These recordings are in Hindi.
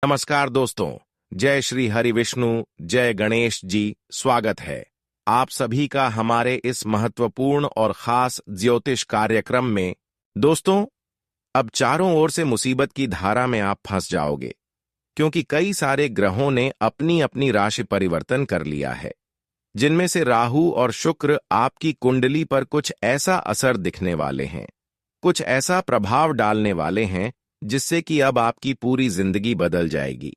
नमस्कार दोस्तों। जय श्री हरि विष्णु, जय गणेश जी। स्वागत है आप सभी का हमारे इस महत्वपूर्ण और खास ज्योतिष कार्यक्रम में। दोस्तों, अब चारों ओर से मुसीबत की धारा में आप फंस जाओगे, क्योंकि कई सारे ग्रहों ने अपनी अपनी राशि परिवर्तन कर लिया है, जिनमें से राहु और शुक्र आपकी कुंडली पर कुछ ऐसा असर दिखने वाले हैं, कुछ ऐसा प्रभाव डालने वाले हैं जिससे कि अब आपकी पूरी जिंदगी बदल जाएगी।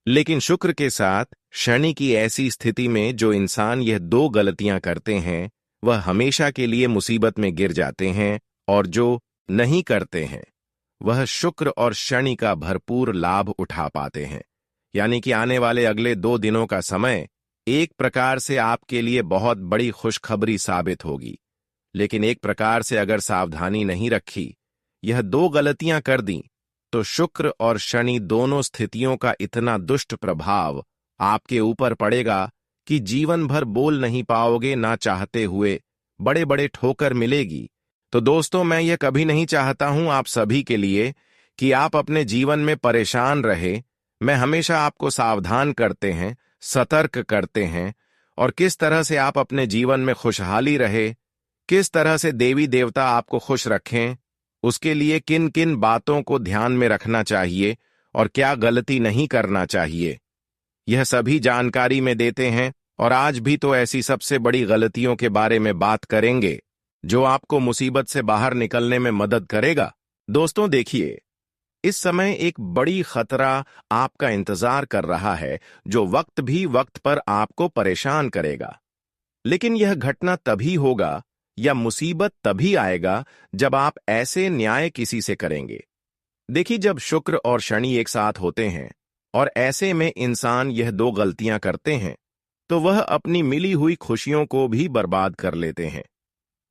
लेकिन शुक्र के साथ शनि की ऐसी स्थिति में जो इंसान यह दो गलतियां करते हैं वह हमेशा के लिए मुसीबत में गिर जाते हैं, और जो नहीं करते हैं वह शुक्र और शनि का भरपूर लाभ उठा पाते हैं। यानी कि आने वाले अगले 2 दिनों का समय एक प्रकार से आपके लिए बहुत बड़ी खुशखबरी साबित होगी। लेकिन एक प्रकार से अगर सावधानी नहीं रखी, यह 2 गलतियां कर दी, तो शुक्र और शनि दोनों स्थितियों का इतना दुष्ट प्रभाव आपके ऊपर पड़ेगा कि जीवन भर बोल नहीं पाओगे, ना चाहते हुए बड़े बड़े ठोकर मिलेगी। तो दोस्तों, मैं यह कभी नहीं चाहता हूं आप सभी के लिए कि आप अपने जीवन में परेशान रहे। मैं हमेशा आपको सावधान करते हैं, सतर्क करते हैं, और किस तरह से आप अपने जीवन में खुशहाली रहे, किस तरह से देवी देवता आपको खुश रखें, उसके लिए किन किन बातों को ध्यान में रखना चाहिए और क्या गलती नहीं करना चाहिए, यह सभी जानकारी में देते हैं। और आज भी तो ऐसी सबसे बड़ी गलतियों के बारे में बात करेंगे जो आपको मुसीबत से बाहर निकलने में मदद करेगा। दोस्तों देखिए, इस समय एक बड़ी खतरा आपका इंतजार कर रहा है, जो वक्त भी वक्त पर आपको परेशान करेगा। लेकिन यह घटना तभी होगा या मुसीबत तभी आएगा जब आप ऐसे न्याय किसी से करेंगे। देखिए, जब शुक्र और शनि एक साथ होते हैं और ऐसे में इंसान यह 2 गलतियां करते हैं, तो वह अपनी मिली हुई खुशियों को भी बर्बाद कर लेते हैं।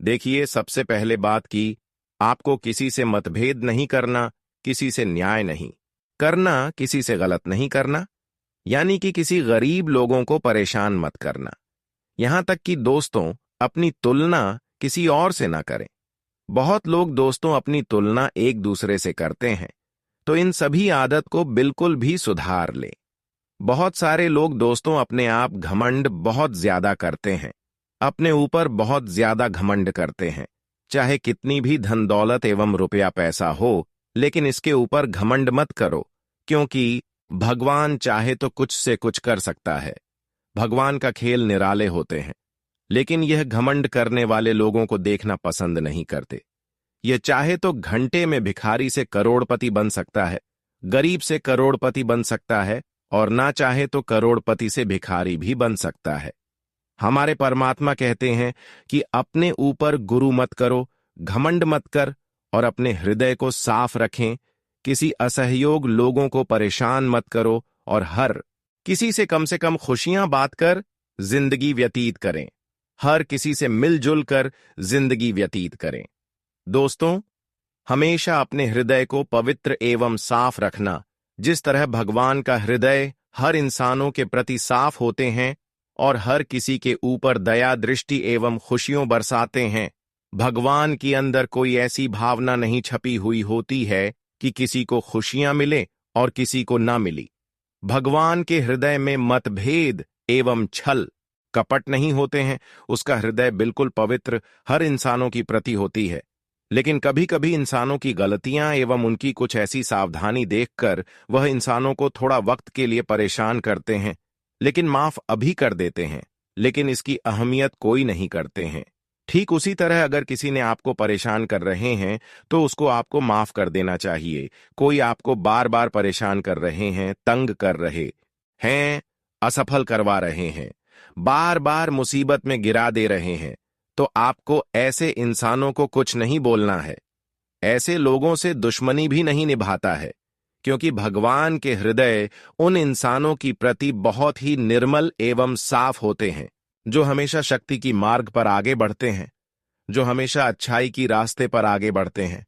देखिए, सबसे पहले बात की, आपको किसी से मतभेद नहीं करना, किसी से न्याय नहीं करना, किसी से गलत नहीं करना, यानी कि किसी गरीब लोगों को परेशान मत करना। यहां तक कि दोस्तों, अपनी तुलना किसी और से ना करें। बहुत लोग दोस्तों अपनी तुलना एक दूसरे से करते हैं, तो इन सभी आदत को बिल्कुल भी सुधार लें। बहुत सारे लोग दोस्तों अपने आप घमंड बहुत ज्यादा करते हैं, अपने ऊपर बहुत ज्यादा घमंड करते हैं, चाहे कितनी भी धन दौलत एवं रुपया पैसा हो। लेकिन इसके ऊपर घमंड मत करो, क्योंकि भगवान चाहे तो कुछ से कुछ कर सकता है। भगवान का खेल निराले होते हैं, लेकिन यह घमंड करने वाले लोगों को देखना पसंद नहीं करते। यह चाहे तो घंटे में भिखारी से करोड़पति बन सकता है, गरीब से करोड़पति बन सकता है, और ना चाहे तो करोड़पति से भिखारी भी बन सकता है। हमारे परमात्मा कहते हैं कि अपने ऊपर गुरु मत करो, घमंड मत कर, और अपने हृदय को साफ रखें। किसी असहयोग लोगों को परेशान मत करो, और हर किसी से कम खुशियां बात कर जिंदगी व्यतीत करें। हर किसी से मिलजुल कर जिंदगी व्यतीत करें। दोस्तों, हमेशा अपने हृदय को पवित्र एवं साफ रखना। जिस तरह भगवान का हृदय हर इंसानों के प्रति साफ होते हैं और हर किसी के ऊपर दया दृष्टि एवं खुशियों बरसाते हैं, भगवान के अंदर कोई ऐसी भावना नहीं छपी हुई होती है कि किसी को खुशियां मिले और किसी को ना मिली। भगवान के हृदय में मतभेद एवं छल कपट नहीं होते हैं। उसका हृदय बिल्कुल पवित्र हर इंसानों की प्रति होती है। लेकिन कभी कभी इंसानों की गलतियां एवं उनकी कुछ ऐसी सावधानी देखकर वह इंसानों को थोड़ा वक्त के लिए परेशान करते हैं, लेकिन माफ अभी कर देते हैं, लेकिन इसकी अहमियत कोई नहीं करते हैं। ठीक उसी तरह अगर किसी ने आपको परेशान कर रहे हैं तो उसको आपको माफ कर देना चाहिए। कोई आपको बार बार परेशान कर रहे हैं, तंग कर रहे हैं, असफल करवा रहे हैं, बार बार मुसीबत में गिरा दे रहे हैं, तो आपको ऐसे इंसानों को कुछ नहीं बोलना है। ऐसे लोगों से दुश्मनी भी नहीं निभाता है, क्योंकि भगवान के हृदय उन इंसानों की प्रति बहुत ही निर्मल एवं साफ होते हैं, जो हमेशा शक्ति की मार्ग पर आगे बढ़ते हैं, जो हमेशा अच्छाई की रास्ते पर आगे बढ़ते हैं,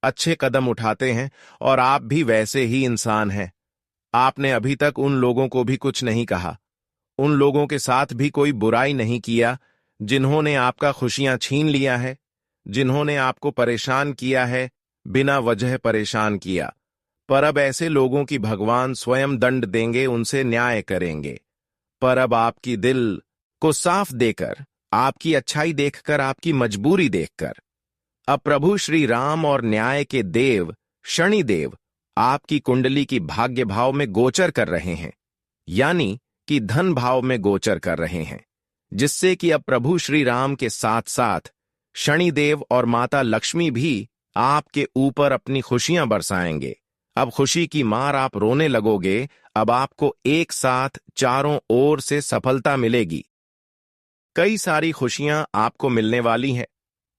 अच्छे कदम उठाते हैं। और आप भी वैसे ही इंसान हैं। आपने अभी तक उन लोगों को भी कुछ नहीं कहा, उन लोगों के साथ भी कोई बुराई नहीं किया जिन्होंने आपका खुशियां छीन लिया है, जिन्होंने आपको परेशान किया है, बिना वजह परेशान किया। पर अब ऐसे लोगों की भगवान स्वयं दंड देंगे, उनसे न्याय करेंगे। पर अब आपकी दिल को साफ देकर, आपकी अच्छाई देखकर, आपकी मजबूरी देखकर अब प्रभु श्री राम और न्याय के देव शनिदेव आपकी कुंडली की भाग्य भाव में गोचर कर रहे हैं, यानी कि धन भाव में गोचर कर रहे हैं, जिससे कि अब प्रभु श्री राम के साथ साथ शनिदेव और माता लक्ष्मी भी आपके ऊपर अपनी खुशियां बरसाएंगे। अब खुशी की मार आप रोने लगोगे। अब आपको एक साथ चारों ओर से सफलता मिलेगी। कई सारी खुशियां आपको मिलने वाली हैं,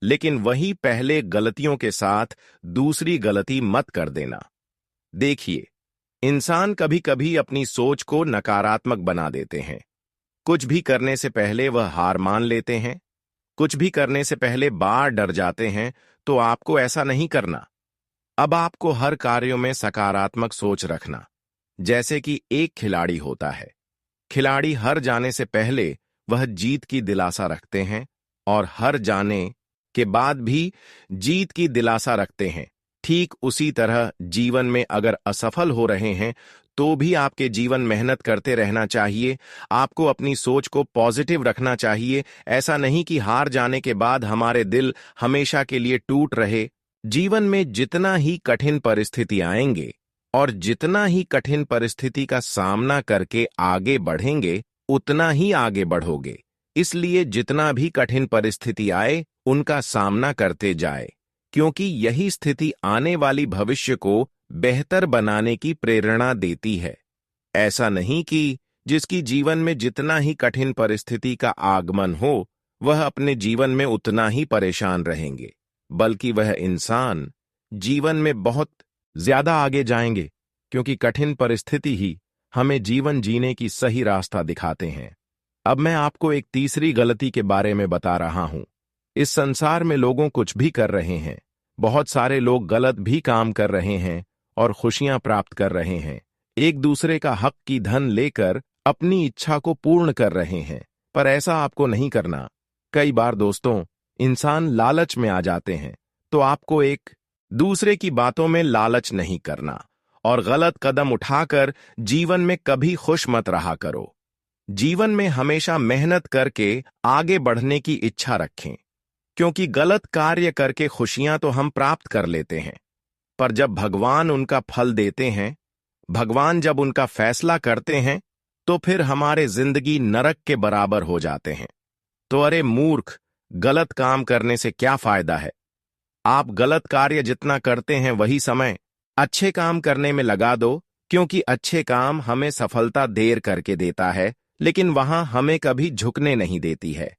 लेकिन वही पहले गलतियों के साथ दूसरी गलती मत कर देना। देखिए, इंसान कभी कभी अपनी सोच को नकारात्मक बना देते हैं। कुछ भी करने से पहले वह हार मान लेते हैं, कुछ भी करने से पहले बार डर जाते हैं। तो आपको ऐसा नहीं करना। अब आपको हर कार्यों में सकारात्मक सोच रखना। जैसे कि एक खिलाड़ी होता है, खिलाड़ी हार जाने से पहले वह जीत की दिलासा रखते हैं और हार जाने के बाद भी जीत की दिलासा रखते हैं। ठीक उसी तरह जीवन में अगर असफल हो रहे हैं तो भी आपके जीवन मेहनत करते रहना चाहिए। आपको अपनी सोच को पॉजिटिव रखना चाहिए। ऐसा नहीं कि हार जाने के बाद हमारे दिल हमेशा के लिए टूट रहे। जीवन में जितना ही कठिन परिस्थिति आएंगे और जितना ही कठिन परिस्थिति का सामना करके आगे बढ़ेंगे, उतना ही आगे बढ़ोगे। इसलिए जितना भी कठिन परिस्थिति आए, उनका सामना करते जाए, क्योंकि यही स्थिति आने वाली भविष्य को बेहतर बनाने की प्रेरणा देती है। ऐसा नहीं कि जिसकी जीवन में जितना ही कठिन परिस्थिति का आगमन हो, वह अपने जीवन में उतना ही परेशान रहेंगे, बल्कि वह इंसान जीवन में बहुत ज्यादा आगे जाएंगे, क्योंकि कठिन परिस्थिति ही हमें जीवन जीने की सही रास्ता दिखाते हैं। अब मैं आपको एक तीसरी गलती के बारे में बता रहा हूं। इस संसार में लोगों कुछ भी कर रहे हैं, बहुत सारे लोग गलत भी काम कर रहे हैं और खुशियां प्राप्त कर रहे हैं। एक दूसरे का हक की धन लेकर अपनी इच्छा को पूर्ण कर रहे हैं, पर ऐसा आपको नहीं करना। कई बार दोस्तों, इंसान लालच में आ जाते हैं, तो आपको एक दूसरे की बातों में लालच नहीं करना और गलत कदम उठाकर जीवन में कभी खुश मत रहा करो। जीवन में हमेशा मेहनत करके आगे बढ़ने की इच्छा रखें, क्योंकि गलत कार्य करके खुशियां तो हम प्राप्त कर लेते हैं, पर जब भगवान उनका फल देते हैं, भगवान जब उनका फैसला करते हैं, तो फिर हमारे जिंदगी नरक के बराबर हो जाते हैं। तो अरे मूर्ख, गलत काम करने से क्या फायदा है? आप गलत कार्य जितना करते हैं वही समय अच्छे काम करने में लगा दो, क्योंकि अच्छे काम हमें सफलता देर करके देता है, लेकिन वहां हमें कभी झुकने नहीं देती है।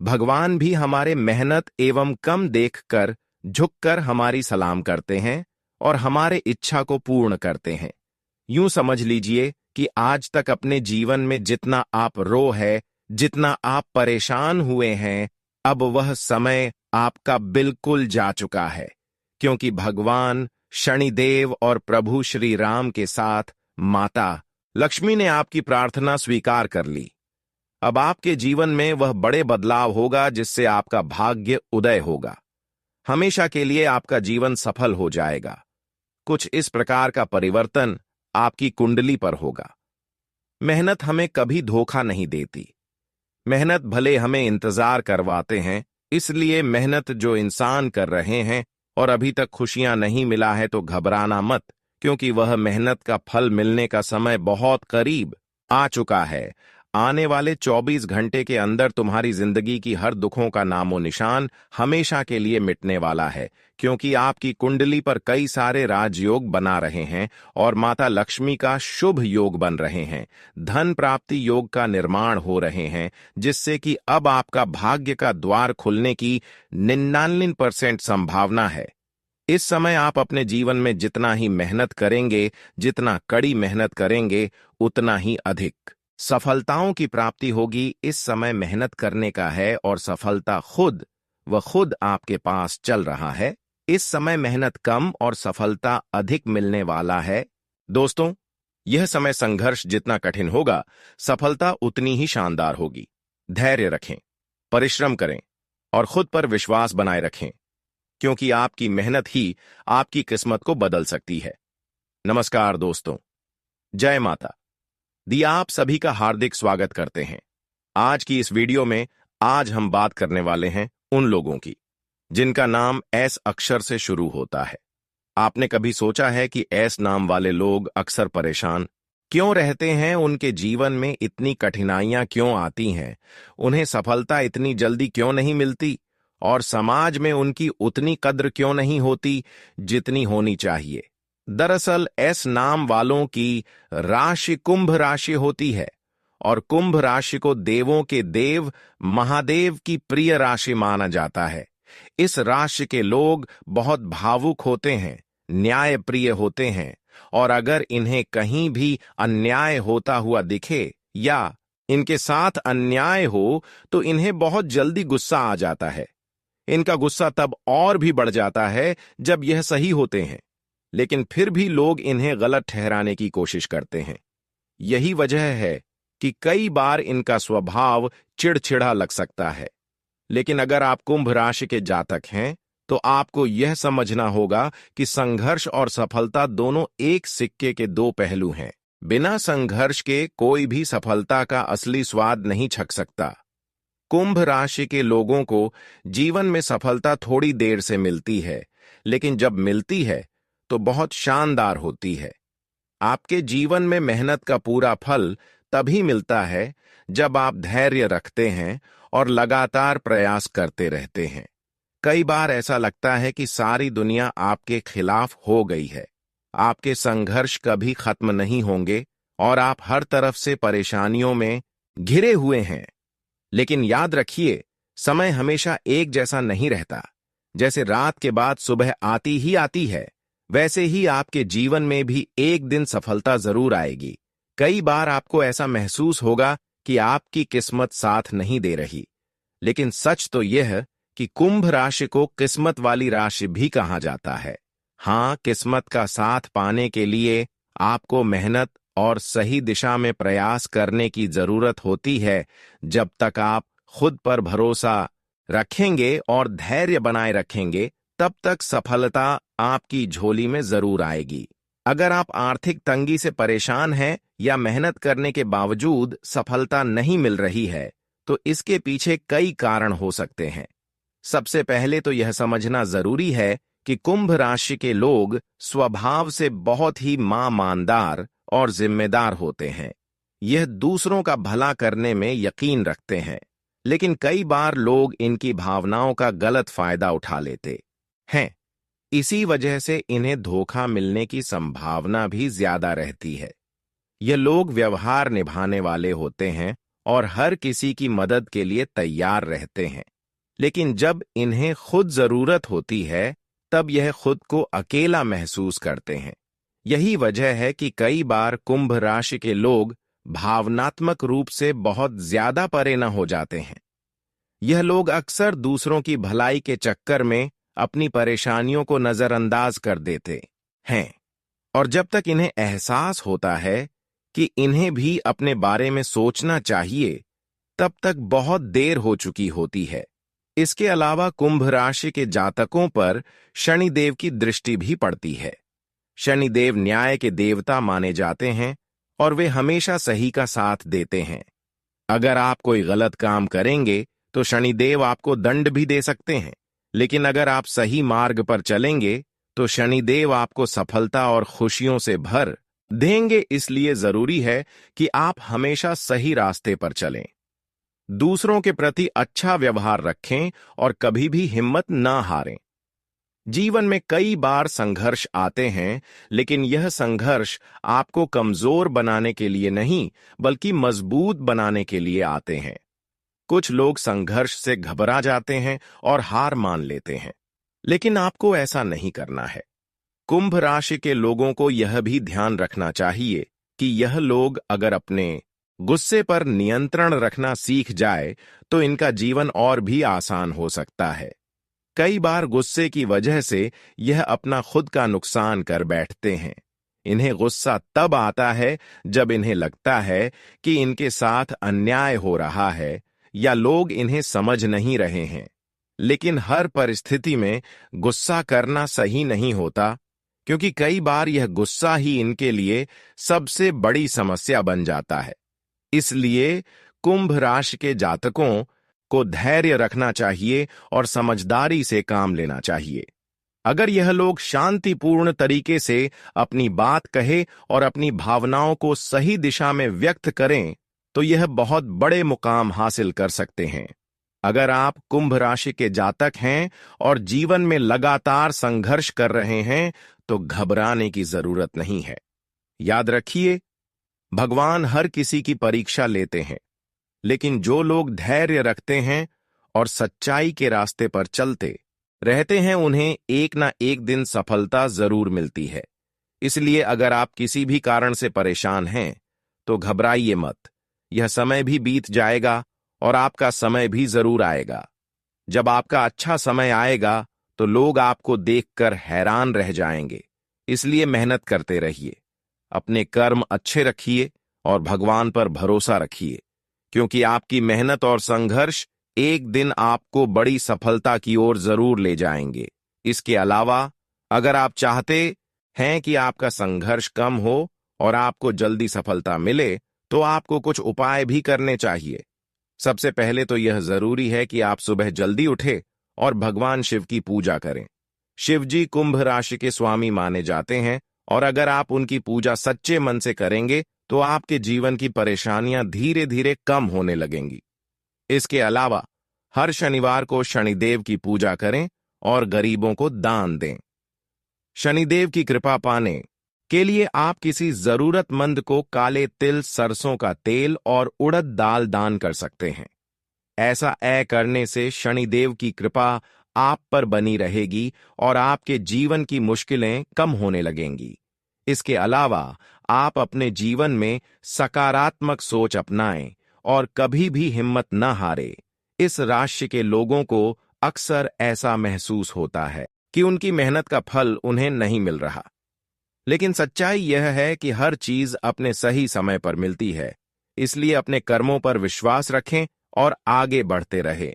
भगवान भी हमारे मेहनत एवं कम देखकर झुककर हमारी सलाम करते हैं और हमारे इच्छा को पूर्ण करते हैं। यूं समझ लीजिए कि आज तक अपने जीवन में जितना आप रो है, जितना आप परेशान हुए हैं, अब वह समय आपका बिल्कुल जा चुका है, क्योंकि भगवान शनिदेव और प्रभु श्री राम के साथ माता लक्ष्मी ने आपकी प्रार्थना स्वीकार कर ली। अब आपके जीवन में वह बड़े बदलाव होगा, जिससे आपका भाग्य उदय होगा। हमेशा के लिए आपका जीवन सफल हो जाएगा। कुछ इस प्रकार का परिवर्तन आपकी कुंडली पर होगा। मेहनत हमें कभी धोखा नहीं देती। मेहनत भले हमें इंतजार करवाते हैं, इसलिए मेहनत जो इंसान कर रहे हैं और अभी तक खुशियां नहीं मिला है, तो घबराना मत, क्योंकि वह मेहनत का फल मिलने का समय बहुत करीब आ चुका है। आने वाले 24 घंटे के अंदर तुम्हारी जिंदगी की हर दुखों का नामो निशान हमेशा के लिए मिटने वाला है, क्योंकि आपकी कुंडली पर कई सारे राजयोग बना रहे हैं और माता लक्ष्मी का शुभ योग बन रहे हैं। धन प्राप्ति योग का निर्माण हो रहे हैं, जिससे कि अब आपका भाग्य का द्वार खुलने की 99% संभावना है। इस समय आप अपने जीवन में जितना ही मेहनत करेंगे, जितना कड़ी मेहनत करेंगे, उतना ही अधिक सफलताओं की प्राप्ति होगी। इस समय मेहनत करने का है और सफलता खुद आपके पास चल रहा है। इस समय मेहनत कम और सफलता अधिक मिलने वाला है। दोस्तों, यह समय संघर्ष जितना कठिन होगा, सफलता उतनी ही शानदार होगी। धैर्य रखें, परिश्रम करें और खुद पर विश्वास बनाए रखें, क्योंकि आपकी मेहनत ही आपकी किस्मत को बदल सकती है। नमस्कार दोस्तों, जय माता दी। आप सभी का हार्दिक स्वागत करते हैं। आज की इस वीडियो में आज हम बात करने वाले हैं उन लोगों की जिनका नाम एस अक्षर से शुरू होता है। आपने कभी सोचा है कि एस नाम वाले लोग अक्सर परेशान क्यों रहते हैं? उनके जीवन में इतनी कठिनाइयां क्यों आती हैं? उन्हें सफलता इतनी जल्दी क्यों नहीं मिलती? और समाज में उनकी उतनी कद्र क्यों नहीं होती जितनी होनी चाहिए? दरअसल एस नाम वालों की राशि कुंभ राशि होती है और कुंभ राशि को देवों के देव महादेव की प्रिय राशि माना जाता है। इस राशि के लोग बहुत भावुक होते हैं, न्याय प्रिय होते हैं और अगर इन्हें कहीं भी अन्याय होता हुआ दिखे या इनके साथ अन्याय हो तो इन्हें बहुत जल्दी गुस्सा आ जाता है। इनका गुस्सा तब और भी बढ़ जाता है जब यह सही होते हैं, लेकिन फिर भी लोग इन्हें गलत ठहराने की कोशिश करते हैं। यही वजह है कि कई बार इनका स्वभाव चिड़चिड़ा लग सकता है। लेकिन अगर आप कुंभ राशि के जातक हैं तो आपको यह समझना होगा कि संघर्ष और सफलता दोनों एक सिक्के के दो पहलू हैं। बिना संघर्ष के कोई भी सफलता का असली स्वाद नहीं छक सकता। कुंभ राशि के लोगों को जीवन में सफलता थोड़ी देर से मिलती है, लेकिन जब मिलती है तो बहुत शानदार होती है। आपके जीवन में मेहनत का पूरा फल तभी मिलता है जब आप धैर्य रखते हैं और लगातार प्रयास करते रहते हैं। कई बार ऐसा लगता है कि सारी दुनिया आपके खिलाफ हो गई है। आपके संघर्ष कभी खत्म नहीं होंगे और आप हर तरफ से परेशानियों में घिरे हुए हैं। लेकिन याद रखिए, समय हमेशा एक जैसा नहीं रहता। जैसे रात के बाद सुबह आती ही आती है, वैसे ही आपके जीवन में भी एक दिन सफलता जरूर आएगी। कई बार आपको ऐसा महसूस होगा कि आपकी किस्मत साथ नहीं दे रही, लेकिन सच तो यह कि कुंभ राशि को किस्मत वाली राशि भी कहा जाता है। हाँ, किस्मत का साथ पाने के लिए आपको मेहनत और सही दिशा में प्रयास करने की जरूरत होती है। जब तक आप खुद पर भरोसा रखेंगे और धैर्य बनाए रखेंगे, तब तक सफलता आपकी झोली में जरूर आएगी। अगर आप आर्थिक तंगी से परेशान हैं या मेहनत करने के बावजूद सफलता नहीं मिल रही है, तो इसके पीछे कई कारण हो सकते हैं। सबसे पहले तो यह समझना जरूरी है कि कुंभ राशि के लोग स्वभाव से बहुत ही ईमानदार और जिम्मेदार होते हैं। यह दूसरों का भला करने में यकीन रखते हैं, लेकिन कई बार लोग इनकी भावनाओं का गलत फायदा उठा लेते हैं। इसी वजह से इन्हें धोखा मिलने की संभावना भी ज्यादा रहती है। यह लोग व्यवहार निभाने वाले होते हैं और हर किसी की मदद के लिए तैयार रहते हैं, लेकिन जब इन्हें खुद जरूरत होती है तब यह खुद को अकेला महसूस करते हैं। यही वजह है कि कई बार कुंभ राशि के लोग भावनात्मक रूप से बहुत ज्यादा परे न हो जाते हैं। यह लोग अक्सर दूसरों की भलाई के चक्कर में अपनी परेशानियों को नजरअंदाज कर देते हैं, और जब तक इन्हें एहसास होता है कि इन्हें भी अपने बारे में सोचना चाहिए, तब तक बहुत देर हो चुकी होती है। इसके अलावा कुंभ राशि के जातकों पर शनिदेव की दृष्टि भी पड़ती है। शनिदेव न्याय के देवता माने जाते हैं और वे हमेशा सही का साथ देते हैं। अगर आप कोई गलत काम करेंगे तो शनिदेव आपको दंड भी दे सकते हैं, लेकिन अगर आप सही मार्ग पर चलेंगे तो शनिदेव आपको सफलता और खुशियों से भर देंगे। इसलिए जरूरी है कि आप हमेशा सही रास्ते पर चलें, दूसरों के प्रति अच्छा व्यवहार रखें और कभी भी हिम्मत ना हारें। जीवन में कई बार संघर्ष आते हैं, लेकिन यह संघर्ष आपको कमजोर बनाने के लिए नहीं, बल्कि मजबूत बनाने के लिए आते हैं। कुछ लोग संघर्ष से घबरा जाते हैं और हार मान लेते हैं, लेकिन आपको ऐसा नहीं करना है। कुंभ राशि के लोगों को यह भी ध्यान रखना चाहिए कि यह लोग अगर अपने गुस्से पर नियंत्रण रखना सीख जाए तो इनका जीवन और भी आसान हो सकता है। कई बार गुस्से की वजह से यह अपना खुद का नुकसान कर बैठते हैं। इन्हें गुस्सा तब आता है जब इन्हें लगता है कि इनके साथ अन्याय हो रहा है या लोग इन्हें समझ नहीं रहे हैं। लेकिन हर परिस्थिति में गुस्सा करना सही नहीं होता, क्योंकि कई बार यह गुस्सा ही इनके लिए सबसे बड़ी समस्या बन जाता है। इसलिए कुंभ राशि के जातकों को धैर्य रखना चाहिए और समझदारी से काम लेना चाहिए। अगर यह लोग शांतिपूर्ण तरीके से अपनी बात कहे और अपनी भावनाओं को सही दिशा में व्यक्त करें तो यह बहुत बड़े मुकाम हासिल कर सकते हैं। अगर आप कुंभ राशि के जातक हैं और जीवन में लगातार संघर्ष कर रहे हैं तो घबराने की जरूरत नहीं है। याद रखिए, भगवान हर किसी की परीक्षा लेते हैं, लेकिन जो लोग धैर्य रखते हैं और सच्चाई के रास्ते पर चलते रहते हैं उन्हें एक ना एक दिन सफलता जरूर मिलती है। इसलिए अगर आप किसी भी कारण से परेशान हैं तो घबराइए मत। यह समय भी बीत जाएगा और आपका समय भी जरूर आएगा। जब आपका अच्छा समय आएगा तो लोग आपको देखकर हैरान रह जाएंगे। इसलिए मेहनत करते रहिए, अपने कर्म अच्छे रखिए और भगवान पर भरोसा रखिए, क्योंकि आपकी मेहनत और संघर्ष एक दिन आपको बड़ी सफलता की ओर जरूर ले जाएंगे। इसके अलावा अगर आप चाहते हैं कि आपका संघर्ष कम हो और आपको जल्दी सफलता मिले तो आपको कुछ उपाय भी करने चाहिए। सबसे पहले तो यह जरूरी है कि आप सुबह जल्दी उठे और भगवान शिव की पूजा करें। शिव जी कुंभ राशि के स्वामी माने जाते हैं और अगर आप उनकी पूजा सच्चे मन से करेंगे तो आपके जीवन की परेशानियां धीरे धीरे कम होने लगेंगी। इसके अलावा हर शनिवार को शनिदेव की पूजा करें और गरीबों को दान दें। शनिदेव की कृपा पाने के लिए आप किसी जरूरतमंद को काले तिल, सरसों का तेल और उड़द दाल दान कर सकते हैं। ऐसा करने से शनिदेव की कृपा आप पर बनी रहेगी और आपके जीवन की मुश्किलें कम होने लगेंगी। इसके अलावा आप अपने जीवन में सकारात्मक सोच अपनाएं और कभी भी हिम्मत न हारे। इस राशि के लोगों को अक्सर ऐसा महसूस होता है कि उनकी मेहनत का फल उन्हें नहीं मिल रहा, लेकिन सच्चाई यह है कि हर चीज अपने सही समय पर मिलती है। इसलिए अपने कर्मों पर विश्वास रखें और आगे बढ़ते रहें।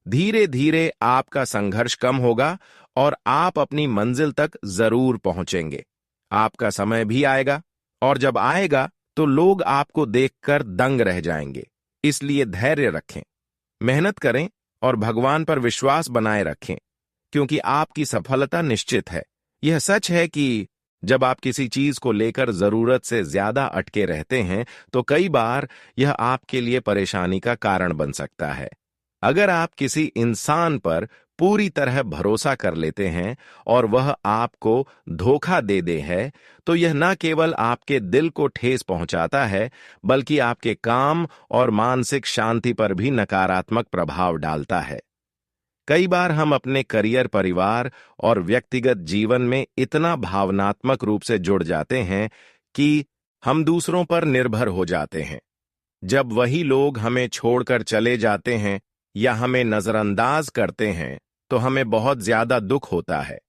धीरे धीरे आपका संघर्ष कम होगा और आप अपनी मंजिल तक जरूर पहुंचेंगे। आपका समय भी आएगा और जब आएगा तो लोग आपको देखकर दंग रह जाएंगे। इसलिए धैर्य रखें, मेहनत करें और भगवान पर विश्वास बनाए रखें, क्योंकि आपकी सफलता निश्चित है। यह सच है कि जब आप किसी चीज को लेकर जरूरत से ज्यादा अटके रहते हैं तो कई बार यह आपके लिए परेशानी का कारण बन सकता है। अगर आप किसी इंसान पर पूरी तरह भरोसा कर लेते हैं और वह आपको धोखा दे है तो यह न केवल आपके दिल को ठेस पहुंचाता है बल्कि आपके काम और मानसिक शांति पर भी नकारात्मक प्रभाव डालता है। कई बार हम अपने करियर, परिवार और व्यक्तिगत जीवन में इतना भावनात्मक रूप से जुड़ जाते हैं कि हम दूसरों पर निर्भर हो जाते हैं। जब वही लोग हमें छोड़कर चले जाते हैं या हमें नजरअंदाज करते हैं तो हमें बहुत ज्यादा दुख होता है।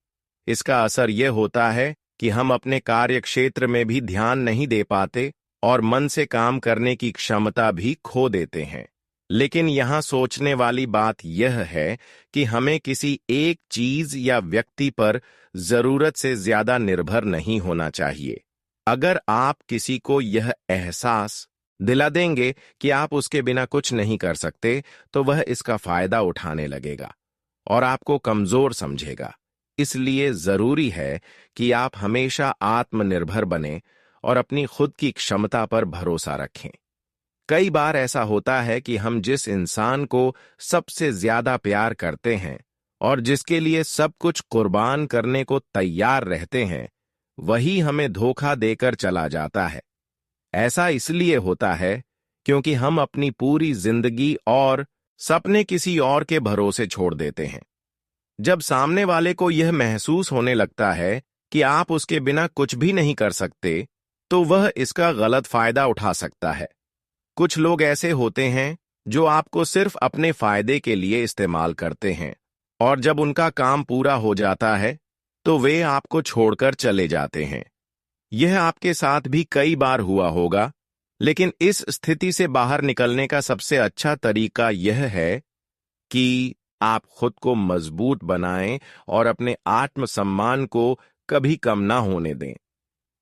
इसका असर यह होता है कि हम अपने कार्य क्षेत्र में भी ध्यान नहीं दे पाते और मन से काम करने की क्षमता भी खो देते हैं। लेकिन यहां सोचने वाली बात यह है कि हमें किसी एक चीज या व्यक्ति पर जरूरत से ज्यादा निर्भर नहीं होना चाहिए। अगर आप किसी को यह एहसास दिला देंगे कि आप उसके बिना कुछ नहीं कर सकते तो वह इसका फायदा उठाने लगेगा और आपको कमजोर समझेगा। इसलिए जरूरी है कि आप हमेशा आत्मनिर्भर बने और अपनी खुद की क्षमता पर भरोसा रखें। कई बार ऐसा होता है कि हम जिस इंसान को सबसे ज्यादा प्यार करते हैं और जिसके लिए सब कुछ कुर्बान करने को तैयार रहते हैं, वही हमें धोखा देकर चला जाता है। ऐसा इसलिए होता है क्योंकि हम अपनी पूरी जिंदगी और सपने किसी और के भरोसे छोड़ देते हैं। जब सामने वाले को यह महसूस होने लगता है कि आप उसके बिना कुछ भी नहीं कर सकते, तो वह इसका गलत फायदा उठा सकता है। कुछ लोग ऐसे होते हैं जो आपको सिर्फ अपने फायदे के लिए इस्तेमाल करते हैं और जब उनका काम पूरा हो जाता है तो वे आपको छोड़कर चले जाते हैं। यह आपके साथ भी कई बार हुआ होगा, लेकिन इस स्थिति से बाहर निकलने का सबसे अच्छा तरीका यह है कि आप खुद को मजबूत बनाएं और अपने आत्मसम्मान को कभी कम ना होने दें।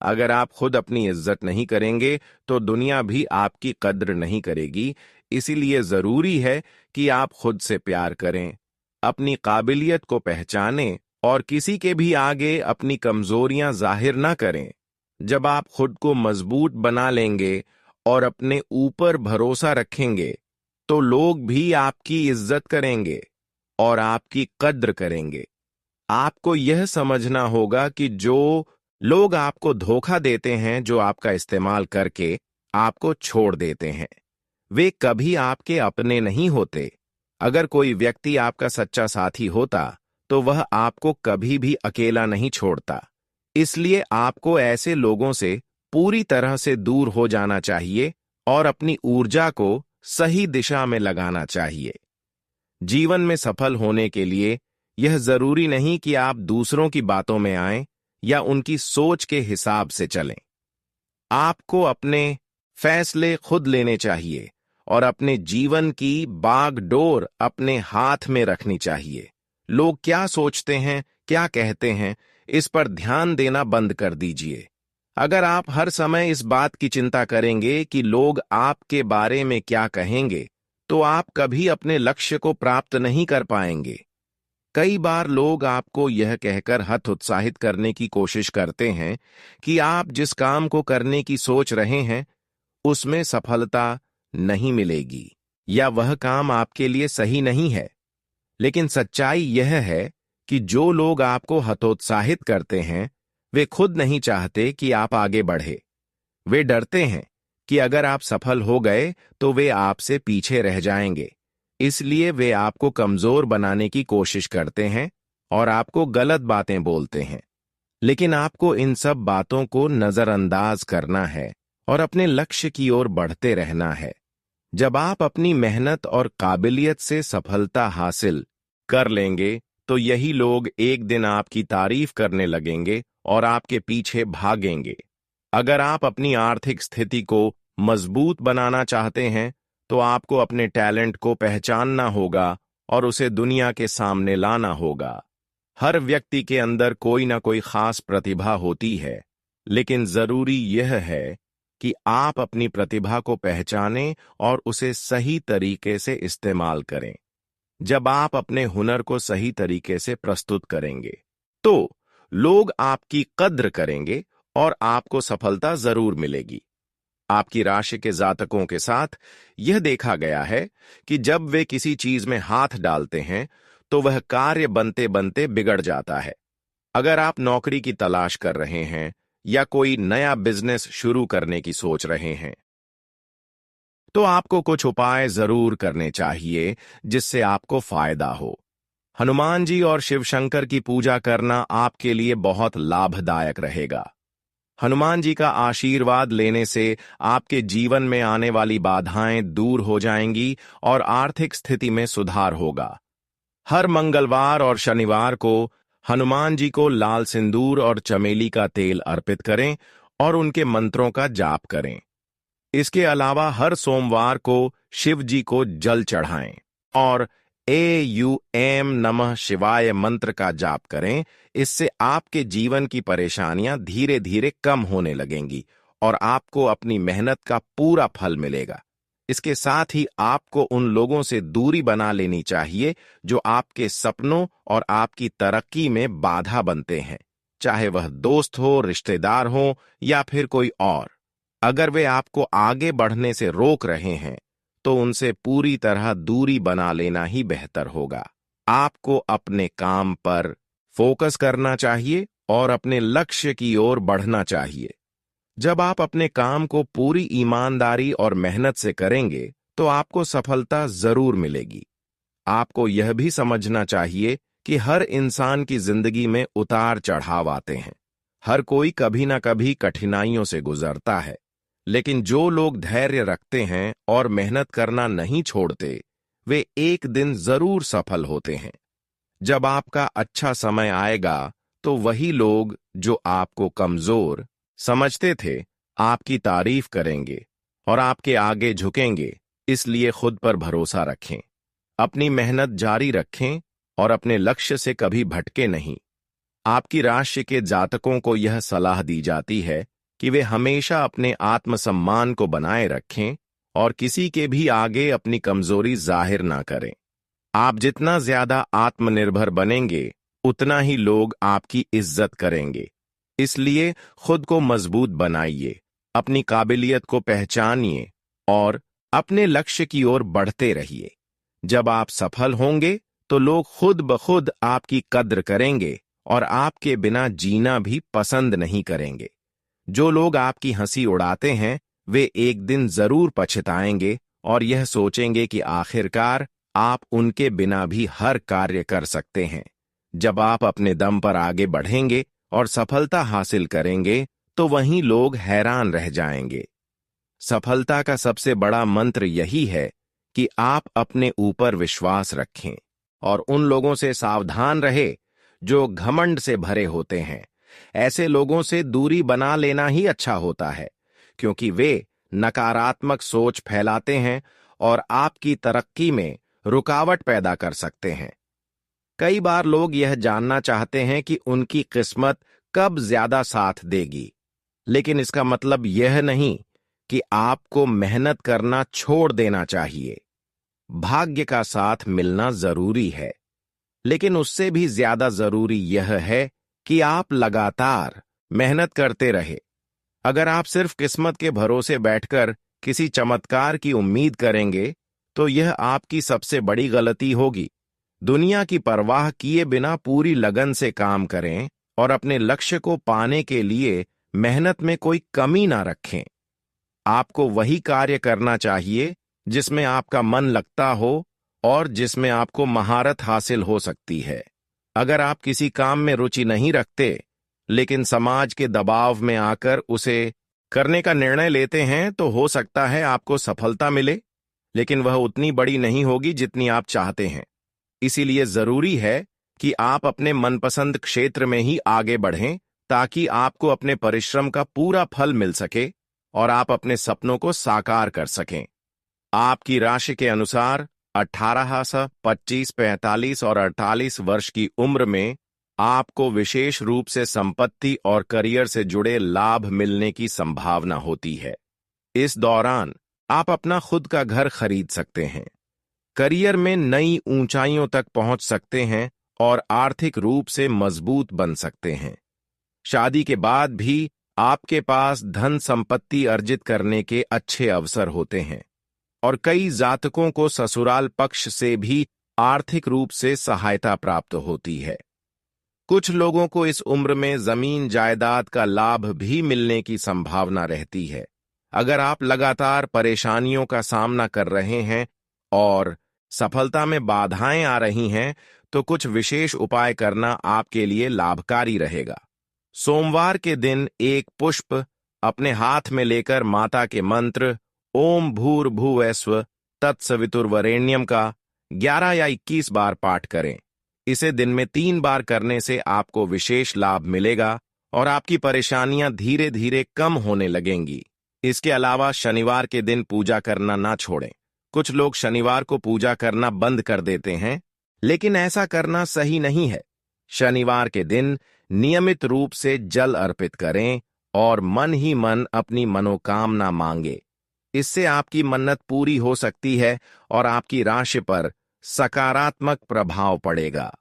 अगर आप खुद अपनी इज्जत नहीं करेंगे तो दुनिया भी आपकी कद्र नहीं करेगी। इसीलिए जरूरी है कि आप खुद से प्यार करें, अपनी काबिलियत को पहचानें और किसी के भी आगे अपनी कमजोरियां जाहिर ना करें। जब आप खुद को मजबूत बना लेंगे और अपने ऊपर भरोसा रखेंगे तो लोग भी आपकी इज्जत करेंगे और आपकी कद्र करेंगे। आपको यह समझना होगा कि जो लोग आपको धोखा देते हैं, जो आपका इस्तेमाल करके आपको छोड़ देते हैं, वे कभी आपके अपने नहीं होते। अगर कोई व्यक्ति आपका सच्चा साथी होता तो वह आपको कभी भी अकेला नहीं छोड़ता। इसलिए आपको ऐसे लोगों से पूरी तरह से दूर हो जाना चाहिए और अपनी ऊर्जा को सही दिशा में लगाना चाहिए। जीवन में सफल होने के लिए यह जरूरी नहीं कि आप दूसरों की बातों में आएं या उनकी सोच के हिसाब से चलें। आपको अपने फैसले खुद लेने चाहिए और अपने जीवन की बागडोर अपने हाथ में रखनी चाहिए। लोग क्या सोचते हैं, क्या कहते हैं, इस पर ध्यान देना बंद कर दीजिए। अगर आप हर समय इस बात की चिंता करेंगे कि लोग आपके बारे में क्या कहेंगे, तो आप कभी अपने लक्ष्य को प्राप्त नहीं कर पाएंगे। कई बार लोग आपको यह कहकर हतोत्साहित करने की कोशिश करते हैं कि आप जिस काम को करने की सोच रहे हैं उसमें सफलता नहीं मिलेगी या वह काम आपके लिए सही नहीं है। लेकिन सच्चाई यह है कि जो लोग आपको हतोत्साहित करते हैं वे खुद नहीं चाहते कि आप आगे बढ़े। वे डरते हैं कि अगर आप सफल हो गए तो वे आपसे पीछे रह जाएंगे। इसलिए वे आपको कमजोर बनाने की कोशिश करते हैं और आपको गलत बातें बोलते हैं। लेकिन आपको इन सब बातों को नजरअंदाज करना है और अपने लक्ष्य की ओर बढ़ते रहना है। जब आप अपनी मेहनत और काबिलियत से सफलता हासिल कर लेंगे तो यही लोग एक दिन आपकी तारीफ करने लगेंगे और आपके पीछे भागेंगे। अगर आप अपनी आर्थिक स्थिति को मजबूत बनाना चाहते हैं तो आपको अपने टैलेंट को पहचानना होगा और उसे दुनिया के सामने लाना होगा। हर व्यक्ति के अंदर कोई ना कोई खास प्रतिभा होती है, लेकिन जरूरी यह है कि आप अपनी प्रतिभा को पहचानें और उसे सही तरीके से इस्तेमाल करें। जब आप अपने हुनर को सही तरीके से प्रस्तुत करेंगे तो लोग आपकी कद्र करेंगे और आपको सफलता जरूर मिलेगी। आपकी राशि के जातकों के साथ यह देखा गया है कि जब वे किसी चीज में हाथ डालते हैं तो वह कार्य बनते बनते बिगड़ जाता है। अगर आप नौकरी की तलाश कर रहे हैं या कोई नया बिजनेस शुरू करने की सोच रहे हैं तो आपको कुछ उपाय जरूर करने चाहिए जिससे आपको फायदा हो। हनुमान जी और शिव शंकर की पूजा करना आपके लिए बहुत लाभदायक रहेगा। हनुमान जी का आशीर्वाद लेने से आपके जीवन में आने वाली बाधाएं दूर हो जाएंगी और आर्थिक स्थिति में सुधार होगा। हर मंगलवार और शनिवार को हनुमान जी को लाल सिंदूर और चमेली का तेल अर्पित करें और उनके मंत्रों का जाप करें। इसके अलावा हर सोमवार को शिव जी को जल चढ़ाएं और AUM नमः शिवाय मंत्र का जाप करें। इससे आपके जीवन की परेशानियां धीरे धीरे कम होने लगेंगी और आपको अपनी मेहनत का पूरा फल मिलेगा। इसके साथ ही आपको उन लोगों से दूरी बना लेनी चाहिए जो आपके सपनों और आपकी तरक्की में बाधा बनते हैं, चाहे वह दोस्त हो, रिश्तेदार हो या फिर कोई और। अगर वे आपको आगे बढ़ने से रोक रहे हैं तो उनसे पूरी तरह दूरी बना लेना ही बेहतर होगा। आपको अपने काम पर फोकस करना चाहिए और अपने लक्ष्य की ओर बढ़ना चाहिए। जब आप अपने काम को पूरी ईमानदारी और मेहनत से करेंगे तो आपको सफलता जरूर मिलेगी। आपको यह भी समझना चाहिए कि हर इंसान की जिंदगी में उतार चढ़ाव आते हैं। हर कोई कभी ना कभी कठिनाइयों से गुजरता है, लेकिन जो लोग धैर्य रखते हैं और मेहनत करना नहीं छोड़ते वे एक दिन जरूर सफल होते हैं। जब आपका अच्छा समय आएगा तो वही लोग जो आपको कमजोर समझते थे आपकी तारीफ करेंगे और आपके आगे झुकेंगे। इसलिए खुद पर भरोसा रखें, अपनी मेहनत जारी रखें और अपने लक्ष्य से कभी भटके नहीं। आपकी राशि के जातकों को यह सलाह दी जाती है कि वे हमेशा अपने आत्मसम्मान को बनाए रखें और किसी के भी आगे अपनी कमजोरी जाहिर ना करें। आप जितना ज्यादा आत्मनिर्भर बनेंगे, उतना ही लोग आपकी इज्जत करेंगे। इसलिए खुद को मजबूत बनाइए, अपनी काबिलियत को पहचानिए और अपने लक्ष्य की ओर बढ़ते रहिए। जब आप सफल होंगे तो लोग खुद ब खुद आपकी कद्र करेंगे और आपके बिना जीना भी पसंद नहीं करेंगे। जो लोग आपकी हंसी उड़ाते हैं, वे एक दिन जरूर पछताएंगे और यह सोचेंगे कि आखिरकार आप उनके बिना भी हर कार्य कर सकते हैं। जब आप अपने दम पर आगे बढ़ेंगे और सफलता हासिल करेंगे, तो वहीं लोग हैरान रह जाएंगे। सफलता का सबसे बड़ा मंत्र यही है कि आप अपने ऊपर विश्वास रखें और उन लोगों से सावधान रहे जो घमंड से भरे होते हैं। ऐसे लोगों से दूरी बना लेना ही अच्छा होता है, क्योंकि वे नकारात्मक सोच फैलाते हैं और आपकी तरक्की में रुकावट पैदा कर सकते हैं। कई बार लोग यह जानना चाहते हैं कि उनकी किस्मत कब ज्यादा साथ देगी, लेकिन इसका मतलब यह नहीं कि आपको मेहनत करना छोड़ देना चाहिए। भाग्य का साथ मिलना जरूरी है, लेकिन उससे भी ज्यादा जरूरी यह है कि आप लगातार मेहनत करते रहे। अगर आप सिर्फ किस्मत के भरोसे बैठकर किसी चमत्कार की उम्मीद करेंगे, तो यह आपकी सबसे बड़ी गलती होगी। दुनिया की परवाह किए बिना पूरी लगन से काम करें और अपने लक्ष्य को पाने के लिए मेहनत में कोई कमी ना रखें। आपको वही कार्य करना चाहिए जिसमें आपका मन लगता हो और जिसमें आपको महारत हासिल हो सकती है। अगर आप किसी काम में रुचि नहीं रखते, लेकिन समाज के दबाव में आकर उसे करने का निर्णय लेते हैं, तो हो सकता है आपको सफलता मिले, लेकिन वह उतनी बड़ी नहीं होगी जितनी आप चाहते हैं। इसीलिए जरूरी है कि आप अपने मनपसंद क्षेत्र में ही आगे बढ़ें, ताकि आपको अपने परिश्रम का पूरा फल मिल सके और आप अपने सपनों को साकार कर सकें। आपकी राशि के अनुसार 18 से 25, 45 और 48 वर्ष की उम्र में आपको विशेष रूप से संपत्ति और करियर से जुड़े लाभ मिलने की संभावना होती है। इस दौरान आप अपना खुद का घर खरीद सकते हैं, करियर में नई ऊंचाइयों तक पहुंच सकते हैं और आर्थिक रूप से मजबूत बन सकते हैं। शादी के बाद भी आपके पास धन संपत्ति अर्जित करने के अच्छे अवसर होते हैं और कई जातकों को ससुराल पक्ष से भी आर्थिक रूप से सहायता प्राप्त होती है। कुछ लोगों को इस उम्र में जमीन जायदाद का लाभ भी मिलने की संभावना रहती है। अगर आप लगातार परेशानियों का सामना कर रहे हैं और सफलता में बाधाएं आ रही हैं, तो कुछ विशेष उपाय करना आपके लिए लाभकारी रहेगा। सोमवार के दिन एक पुष्प अपने हाथ में लेकर माता के मंत्र ओम भूर्भुवस्व तत्सवितुर्वरेण्यम का 11 या 21 बार पाठ करें। इसे दिन में 3 बार करने से आपको विशेष लाभ मिलेगा और आपकी परेशानियां धीरे धीरे कम होने लगेंगी। इसके अलावा शनिवार के दिन पूजा करना ना छोड़ें। कुछ लोग शनिवार को पूजा करना बंद कर देते हैं, लेकिन ऐसा करना सही नहीं है। शनिवार के दिन नियमित रूप से जल अर्पित करें और मन ही मन अपनी मनोकामना मांगे। इससे आपकी मन्नत पूरी हो सकती है और आपकी राशि पर सकारात्मक प्रभाव पड़ेगा।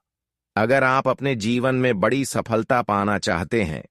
अगर आप अपने जीवन में बड़ी सफलता पाना चाहते हैं,